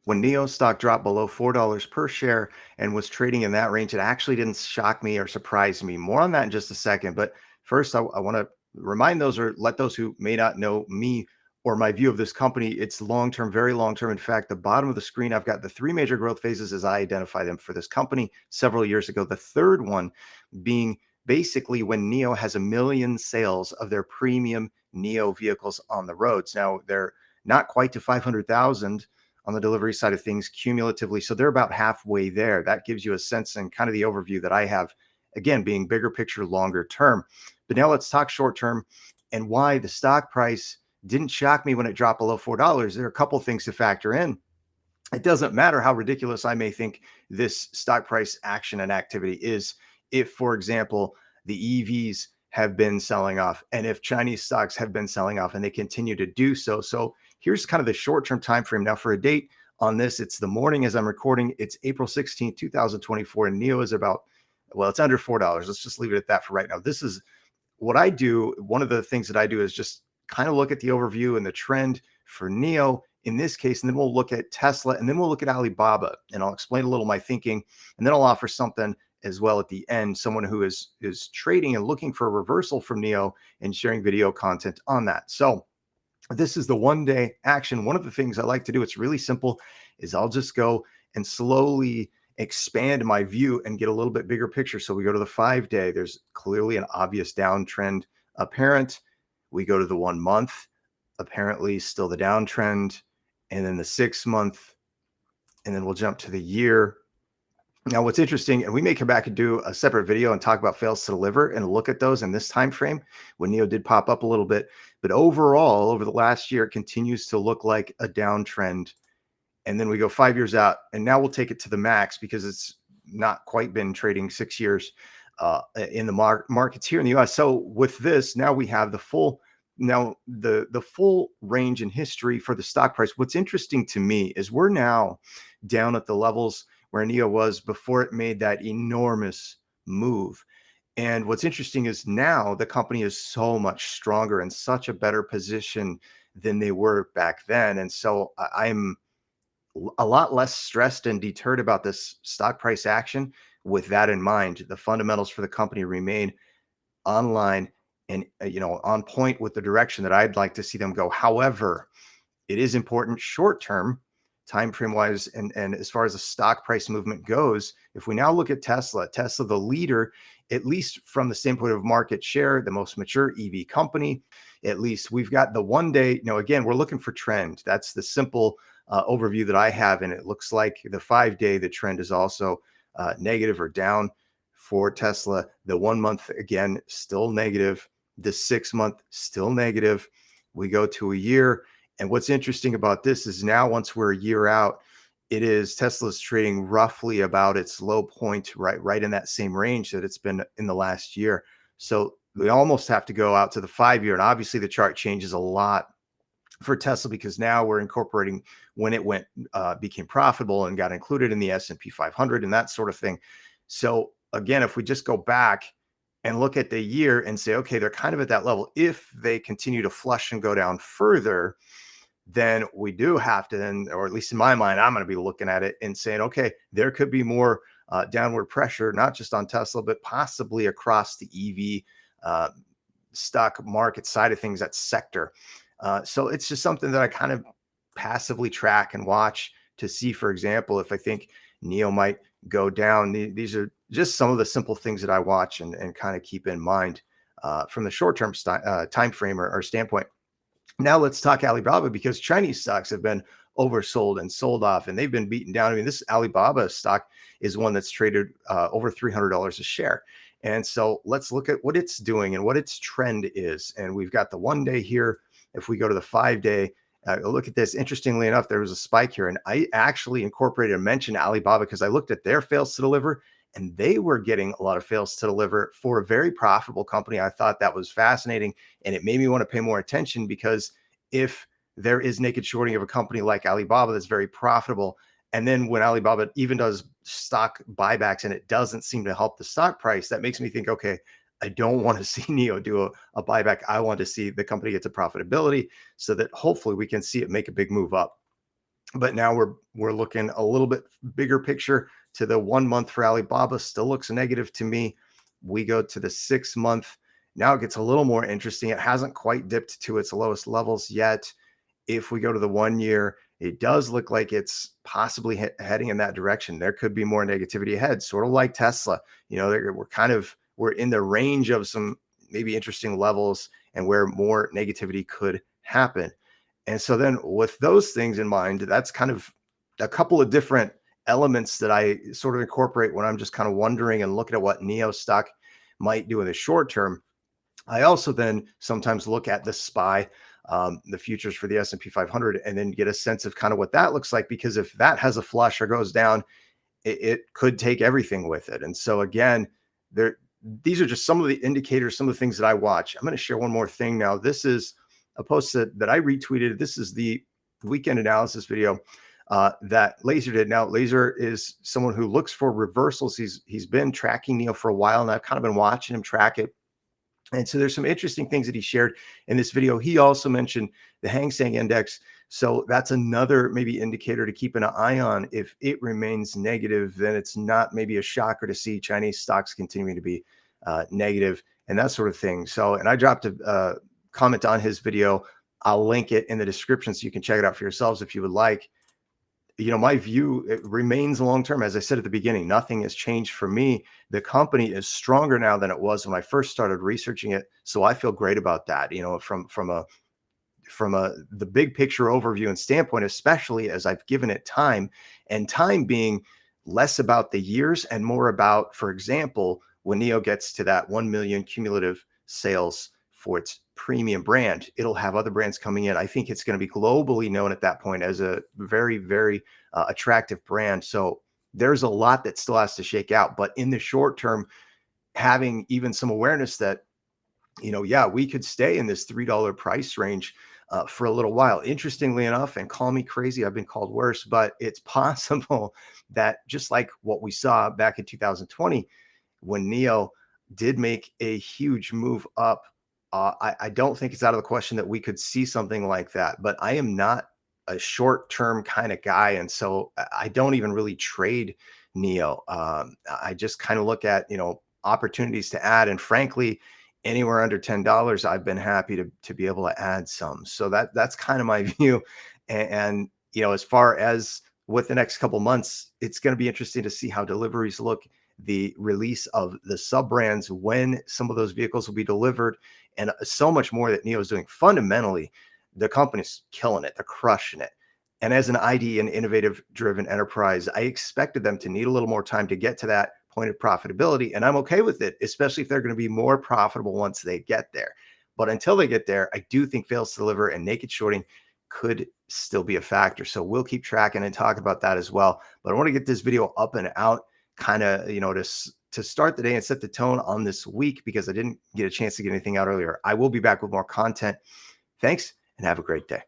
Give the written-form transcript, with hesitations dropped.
when NIO stock dropped below $4 per share and was trading in that range, it actually didn't shock me or surprise me. More on that in just a second. But first, I want to remind those or let those who may not know me or my view of this company. It's long term, very long term. In fact, the bottom of the screen, I've got the three major growth phases as I identify them for this company several years ago. The third one being basically when NIO has 1 million sales of their premium NIO vehicles on the roads. Now, they're not quite to 500,000 on the delivery side of things cumulatively. So they're about halfway there. That gives you a sense and kind of the overview that I have, again, being bigger picture, longer term. But now let's talk short term and why the stock price didn't shock me when it dropped below $4. There are a couple things to factor in. It doesn't matter how ridiculous I may think this stock price action and activity is. If, for example, the EVs have been selling off and if Chinese stocks have been selling off and they continue to do so. So here's kind of the short-term time frame. Now for a date on this, it's the morning as I'm recording. It's April 16th, 2024, and NIO is about, well, it's under $4. Let's just leave it at that for right now. This is what I do. One of the things that I do is just kind of look at the overview and the trend for NIO in this case, and then we'll look at Tesla, and then we'll look at Alibaba, and I'll explain a little my thinking, and then I'll offer something as well at the end, someone who is trading and looking for a reversal from NIO and sharing video content on that. So this is the one-day action. One of the things I like to do, it's really simple, is I'll just go and slowly expand my view and get a little bit bigger picture. So we go to the 5-day. There's clearly an obvious downtrend apparent. We go to the 1 month, apparently still the downtrend, and then the 6 month, and then we'll jump to the year. Now, what's interesting, and we may come back and do a separate video and talk about fails to deliver and look at those in this time frame when NIO did pop up a little bit. But overall, over the last year, it continues to look like a downtrend. And then we go 5 years out, and now we'll take it to the max because it's not quite been trading 6 years in the markets here in the US. So with this, now we have the full range in history for the stock price. What's interesting to me is we're now down at the levels where NIO was before it made that enormous move. And what's interesting is now the company is so much stronger and such a better position than they were back then. And so I'm a lot less stressed and deterred about this stock price action with that in mind. The fundamentals for the company remain online and on point with the direction that I'd like to see them go. However, it is important short term time frame wise and as far as the stock price movement goes. If we now look at Tesla, the leader, at least from the standpoint of market share, the most mature EV company, at least we've got the 1 day. Again, we're looking for trend. That's the simple overview that I have. And it looks like the 5-day, the trend is also negative or down for Tesla. The 1 month, again, still negative. The 6 month, still negative. We go to a year. And what's interesting about this is now once we're a year out, Tesla's trading roughly about its low point, right in that same range that it's been in the last year. So we almost have to go out to the 5-year. And obviously the chart changes a lot for Tesla because now we're incorporating when it became profitable and got included in the S&P 500 and that sort of thing. So again, if we just go back and look at the year and say, okay, they're kind of at that level. If they continue to flush and go down further, then we do have to then, or at least in my mind, I'm going to be looking at it and saying, okay, there could be more downward pressure, not just on Tesla, but possibly across the EV stock market side of things, that sector. So it's just something that I kind of passively track and watch to see, for example, if I think NIO might go down. These are just some of the simple things that I watch and kind of keep in mind from the short-term time frame or standpoint. Now let's talk Alibaba because Chinese stocks have been oversold and sold off and they've been beaten down. I mean, this Alibaba stock is one that's traded over $300 a share. And so let's look at what it's doing and what its trend is. And we've got the 1 day here. If we go to the 5-day, look at this. Interestingly enough, there was a spike here. And I actually incorporated and mentioned Alibaba because I looked at their fails to deliver and they were getting a lot of fails to deliver for a very profitable company. I thought that was fascinating. And it made me want to pay more attention because if there is naked shorting of a company like Alibaba that's very profitable, and then when Alibaba even does stock buybacks and it doesn't seem to help the stock price, that makes me think, okay, I don't want to see NIO do a buyback. I want to see the company get to profitability so that hopefully we can see it make a big move up. But now we're looking a little bit bigger picture to the 1 month for Alibaba still looks negative to me. We go to the 6 month. Now it gets a little more interesting. It hasn't quite dipped to its lowest levels yet. If we go to the 1 year, it does look like it's possibly heading in that direction. There could be more negativity ahead, sort of like Tesla. We're in the range of some maybe interesting levels and where more negativity could happen. And so then with those things in mind, that's kind of a couple of different elements that I sort of incorporate when I'm just kind of wondering and looking at what NIO stock might do in the short term. I also then sometimes look at the SPY, the futures for the S&P 500, and then get a sense of kind of what that looks like. Because if that has a flush or goes down, it could take everything with it. And so again, there these are just some of the indicators, some of the things that I watch. I'm going to share one more thing now. This is a post that I retweeted. This is the weekend analysis video that Laser did. Now, Laser is someone who looks for reversals. He's been tracking NIO for a while, and I've kind of been watching him track it. And so there's some interesting things that he shared in this video. He also mentioned the Hang Seng index. So that's another maybe indicator to keep an eye on. If it remains negative, then it's not maybe a shocker to see Chinese stocks continuing to be negative and that sort of thing. So, and I dropped a comment on his video. I'll link it in the description so you can check it out for yourselves if you would like. My view, it remains long term. As I said at the beginning, nothing has changed for me. The company is stronger now than it was when I first started researching it. So I feel great about that. From the big picture overview and standpoint, especially as I've given it time, and time being less about the years and more about, for example, when NIO gets to that 1 million cumulative sales for its premium brand, it'll have other brands coming in. I think it's going to be globally known at that point as a very, very attractive brand. So there's a lot that still has to shake out. But in the short term, having even some awareness that, yeah, we could stay in this $3 price range for a little while. Interestingly enough, and call me crazy, I've been called worse, but it's possible that just like what we saw back in 2020, when NIO did make a huge move up, I don't think it's out of the question that we could see something like that. But I am not a short-term kind of guy, and so I don't even really trade NIO. I just kind of look at opportunities to add, and frankly, anywhere under $10, I've been happy to be able to add some. So that's kind of my view. And as far as with the next couple months, it's going to be interesting to see how deliveries look, the release of the sub brands, when some of those vehicles will be delivered, and so much more that NIO is doing. Fundamentally, the company's killing it. They're crushing it. And as an ID and innovative driven enterprise, I expected them to need a little more time to get to that point of profitability. And I'm okay with it, especially if they're going to be more profitable once they get there. But until they get there, I do think fails to deliver and naked shorting could still be a factor. So we'll keep tracking and talk about that as well. But I want to get this video up and out, kind of, to start the day and set the tone on this week, because I didn't get a chance to get anything out earlier. I will be back with more content. Thanks and have a great day.